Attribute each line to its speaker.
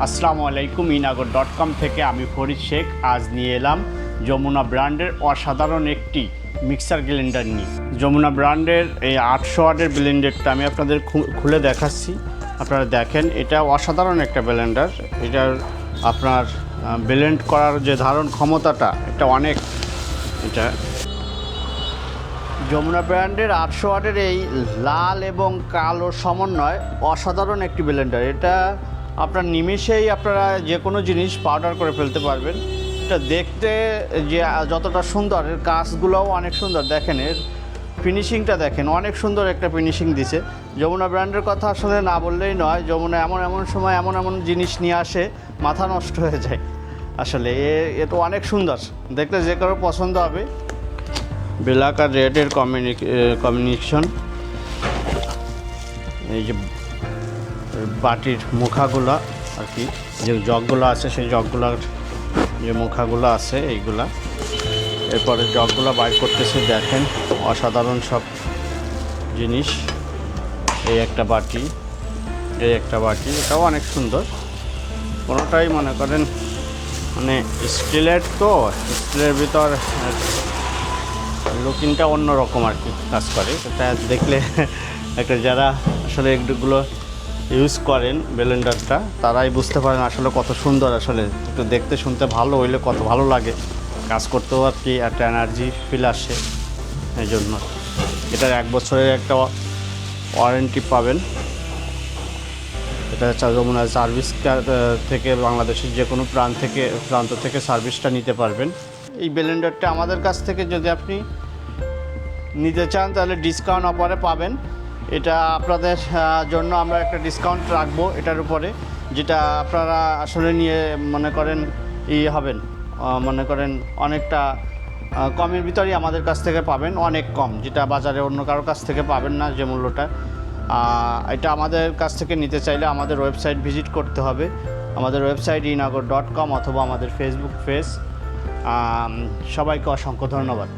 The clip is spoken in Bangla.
Speaker 1: আসসালামু আলাইকুম। ইনাগর.com থেকে আমি ফরিদ শেখ আজ নিয়ে এলাম যমুনা ব্র্যান্ডের অসাধারণ একটি মিক্সার গ্রাইন্ডার নিয়ে। যমুনা ব্র্যান্ডের এই 800 ওয়াটের ব্লেন্ডারটা আমি আপনাদের খুলে দেখাচ্ছি। আপনারা দেখেন, এটা অসাধারণ একটা ব্লেন্ডার। এটার আপনার ব্লেন্ড করার যে ধারণ ক্ষমতাটা এটা অনেক। এটা যমুনা ব্র্যান্ডের 800 ওয়াটের এই লাল এবং কালো সমন্বয় অসাধারণ একটি ব্লেন্ডার। এটা আপনার নিমেষেই আপনারা যে কোনো জিনিস পাউডার করে ফেলতে পারবেন। এটা দেখতে যে যতটা সুন্দর, এর কাজগুলোও অনেক সুন্দর। দেখেন এর ফিনিশিংটা দেখেন, অনেক সুন্দর একটা ফিনিশিং দিছে। যমুনা ব্র্যান্ডের কথা আসলে না বললেই নয়। যমুনা এমন সময় এমন জিনিস নিয়ে আসে, মাথা নষ্ট হয়ে যায়। আসলে এ তো অনেক সুন্দর, দেখলে যে কারো পছন্দ হবে। ব্ল্যাক আর রেডের কম্বিনেশন। এই যে বাটির মুখাগুলো আর কি, যে জগগুলো আছে সেই জগগুলোর যে মুখাগুলো আছে এইগুলা। এরপরে জগগুলো বাইর করতেছে, দেখেন অসাধারণ সব জিনিস। এই একটা বাটি, এটাও অনেক সুন্দর। কোনোটাই মনে করেন মানে স্টিলের, তো স্টিলের ভিতর লুকিংটা অন্যরকম আর কি কাজ করে। এটা দেখলে একটা যারা আসলে এগুলো ইউজ করেন ব্লেন্ডারটা, তারাই বুঝতে পারেন আসলে কত সুন্দর। আসলে একটু দেখতে শুনতে ভালো হইলে কত ভালো লাগে, কাজ করতেও আর কি একটা এনার্জি ফিল আসে। এই জন্য এটার 1 বছরের একটা ওয়ারেন্টি পাবেন। এটা যমুনা সার্ভিস থেকে বাংলাদেশের যে কোনো প্রান্ত থেকে সার্ভিসটা নিতে পারবেন। এই ব্লেন্ডারটা আমাদের কাছ থেকে যদি আপনি নিতে চান তাহলে ডিসকাউন্ট অফারে পাবেন। এটা আপনাদের জন্য আমরা একটা ডিসকাউন্ট রাখবো এটার উপরে, যেটা আপনারা আসলে নিয়ে মনে করেন হবেন, মনে করেন অনেকটা কমের ভিতরেই আমাদের কাছ থেকে পাবেন, অনেক কম, যেটা বাজারে অন্য কারোর কাছ থেকে পাবেন না যে মূল্যটা। এটা আমাদের কাছ থেকে নিতে চাইলে আমাদের ওয়েবসাইট ভিজিট করতে হবে। আমাদের ওয়েবসাইট ইনাগর.com অথবা আমাদের ফেসবুক পেজ। সবাইকে অসংখ্য ধন্যবাদ।